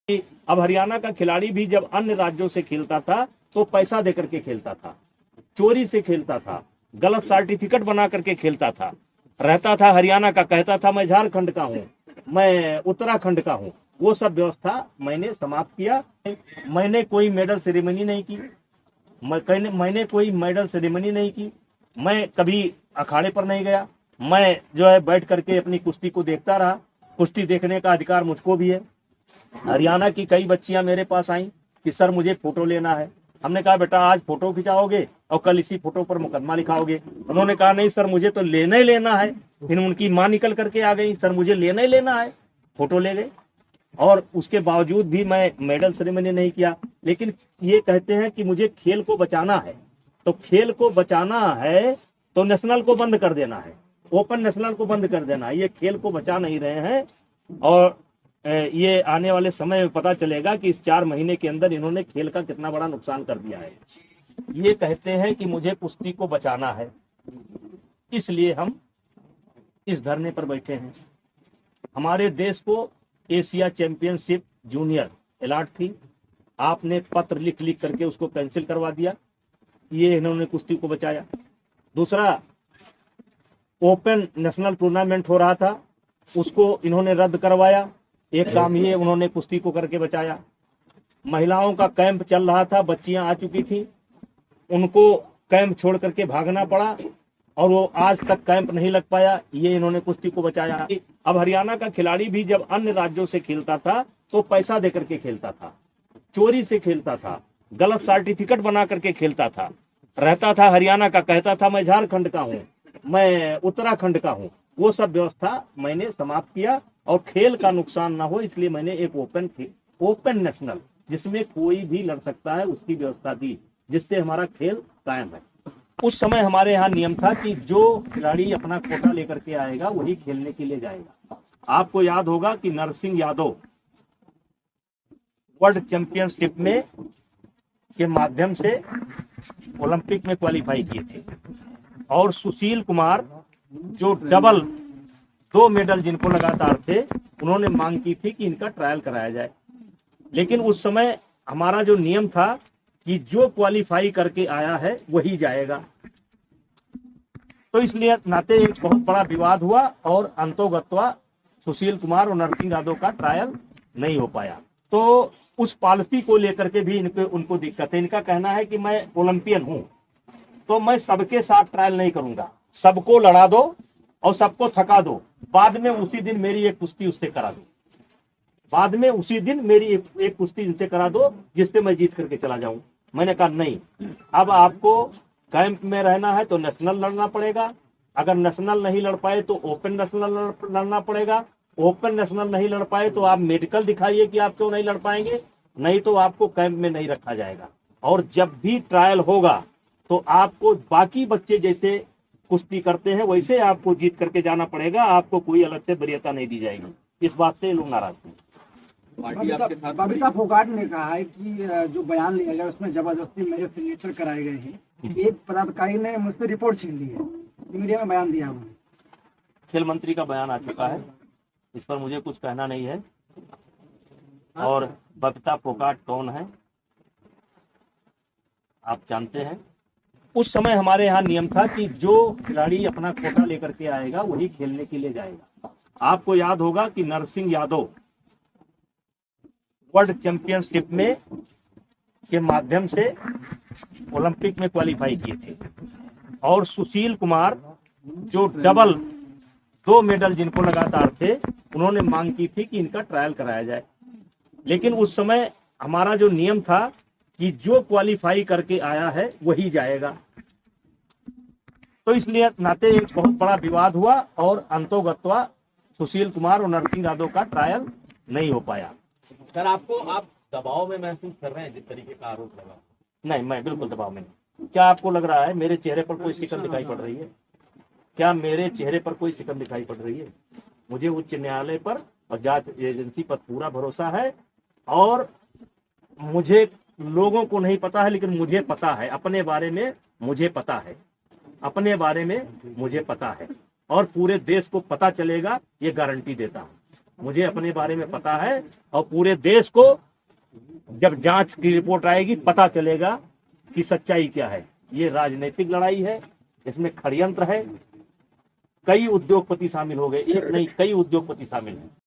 अब हरियाणा का खिलाड़ी भी जब अन्य राज्यों से खेलता था तो पैसा देकर के खेलता था, चोरी से खेलता था, गलत सर्टिफिकेट बना करके खेलता था, रहता था हरियाणा का, कहता था मैं झारखंड का हूँ, मैं उत्तराखंड का हूँ। वो सब व्यवस्था मैंने समाप्त किया। मैंने कोई मेडल सेरेमनी नहीं की, मैंने कोई मेडल सेरेमनी नहीं की, मैं कभी अखाड़े पर नहीं गया। मैं जो है बैठ करके अपनी कुश्ती को देखता रहा। कुश्ती देखने का अधिकार मुझको भी है। हरियाणा की कई बच्चियां मेरे पास आई कि सर मुझे फोटो लेना है। हमने कहा बेटा आज फोटो खिंचाओगे और कल इसी फोटो पर मुकदमा लिखाओगे। उन्होंने कहा नहीं सर मुझे तो लेना ही लेना है। फिर उनकी मां निकल करके आ गई, सर मुझे लेना ही लेना है। फोटो ले गए और उसके बावजूद भी मैं मेडल सेरेमनी नहीं किया। लेकिन ये कहते हैं कि मुझे खेल को बचाना है, तो खेल को बचाना है तो नेशनल को बंद कर देना है, ओपन नेशनल को बंद कर देना है। ये खेल को बचा नहीं रहे हैं और ये आने वाले समय में पता चलेगा कि इस 4 महीने के अंदर इन्होंने खेल का कितना बड़ा नुकसान कर दिया है। ये कहते हैं कि मुझे कुश्ती को बचाना है, इसलिए हम इस धरने पर बैठे हैं। हमारे देश को एशिया चैंपियनशिप जूनियर अलॉट थी, आपने पत्र लिख लिख करके उसको कैंसिल करवा दिया। ये इन्होंने कुश्ती को बचाया। दूसरा, ओपन नेशनल टूर्नामेंट हो रहा था, उसको इन्होंने रद्द करवाया। एक काम ये उन्होंने कुश्ती को करके बचाया। महिलाओं का कैंप चल रहा था, बच्चियां आ चुकी थी, उनको कैंप छोड़ करके भागना पड़ा और वो आज तक कैंप नहीं लग पाया। ये इन्होंने कुश्ती को बचाया। अब हरियाणा का खिलाड़ी भी जब अन्य राज्यों से खेलता था तो पैसा देकर के खेलता था, चोरी से खेलता था, गलत सर्टिफिकेट बना करके खेलता था, रहता था हरियाणा का, कहता था मैं झारखंड का हूँ, मैं उत्तराखंड का हूँ। वो सब व्यवस्था मैंने समाप्त किया और खेल का नुकसान ना हो इसलिए मैंने एक ओपन नेशनल जिसमें कोई भी लड़ सकता है उसकी व्यवस्था दी, जिससे हमारा खेल कायम है। उस समय हमारे यहाँ नियम था कि जो खिलाड़ी अपना कोटा लेकर के आएगा वही खेलने के लिए जाएगा। आपको याद होगा कि नरसिंह यादव वर्ल्ड चैंपियनशिप में के माध्यम से ओलंपिक में क्वालिफाई किए थे और सुशील कुमार जो डबल 2 मेडल जिनको लगातार थे, उन्होंने मांग की थी कि इनका ट्रायल कराया जाए। लेकिन उस समय हमारा जो नियम था कि जो क्वालिफाई करके आया है वही जाएगा, तो इसलिए नाते एक बहुत बड़ा विवाद हुआ और अंतोगत्वा सुशील कुमार और नरसिंह यादव का ट्रायल नहीं हो पाया। तो उस पॉलिसी को लेकर के भी उनको दिक्कत है। इनका कहना है कि मैं ओलंपियन हूं तो मैं सबके साथ ट्रायल नहीं करूंगा, सबको लड़ा दो और सबको थका दो, बाद में उसी दिन मेरी एक कुश्ती उससे करा दो, बाद में उसी दिन मेरी एक कुश्ती इनसे करा दो जिससे मैं जीत करके चला जाऊं। मैंने कहा नहीं, अब आपको कैंप में रहना है तो नेशनल लड़ना पड़ेगा, अगर नेशनल नहीं लड़ पाए तो ओपन नेशनल लड़ना पड़ेगा, ओपन नेशनल नहीं लड़ पाए तो आप मेडिकल दिखाइए कि आप क्यों नहीं लड़ पाएंगे, नहीं तो आपको कैंप में नहीं रखा जाएगा। और जब भी ट्रायल होगा तो आपको बाकी बच्चे जैसे कुश्ती करते हैं वैसे आपको जीत करके जाना पड़ेगा, आपको कोई अलग से वरीयता नहीं दी जाएगी। इस बात से लोग नाराज हैं। बबीता फोगाट ने कहा है कि जो बयान लिया गया उसमें जबरदस्ती मेरे सिग्नेचर कराए गए हैं। एक पदाधिकारी ने मुझसे रिपोर्ट छीन ली है, मीडिया में बयान दिया हुआ। खेल मंत्री का बयान आ चुका है, इस पर मुझे कुछ कहना नहीं है। और बबीता फोगाट कौन है आप जानते हैं। उस समय हमारे यहाँ नियम था कि जो खिलाड़ी अपना कोटा लेकर के आएगा वही खेलने के लिए जाएगा। आपको याद होगा कि नरसिंह यादव वर्ल्ड चैंपियनशिप में के माध्यम से ओलंपिक में क्वालिफाई किए थे और सुशील कुमार जो डबल 2 मेडल जिनको लगातार थे, उन्होंने मांग की थी कि इनका ट्रायल कराया जाए। लेकिन उस समय हमारा जो नियम था कि जो क्वालिफाई करके आया है वही जाएगा, तो इसलिए नाते एक बहुत बड़ा विवाद हुआ और अंतोगत्वा सुशील कुमार और नरसिंह यादव का ट्रायल नहीं हो पाया। सर आप दबाव में महसूस कर रहे हैं जिस तरीके का आरोप लगा? नहीं, मैं बिल्कुल दबाव में नहीं। क्या आपको लग रहा है मेरे चेहरे पर कोई शिकन दिखाई पड़ रही है? क्या मेरे चेहरे पर कोई शिकन दिखाई पड़ रही है? मुझे उच्च न्यायालय पर और जांच एजेंसी पर पूरा भरोसा है और मुझे लोगों को नहीं पता है लेकिन मुझे पता है, अपने बारे में मुझे पता है, अपने बारे में मुझे पता है और पूरे देश को पता चलेगा, ये गारंटी देता हूं। मुझे अपने बारे में पता है, और पूरे देश को जब जांच की रिपोर्ट आएगी पता चलेगा कि सच्चाई क्या है। ये राजनीतिक लड़ाई है, इसमें षड्यंत्र है, कई उद्योगपति शामिल हो गए, एक नहीं कई उद्योगपति शामिल हैं।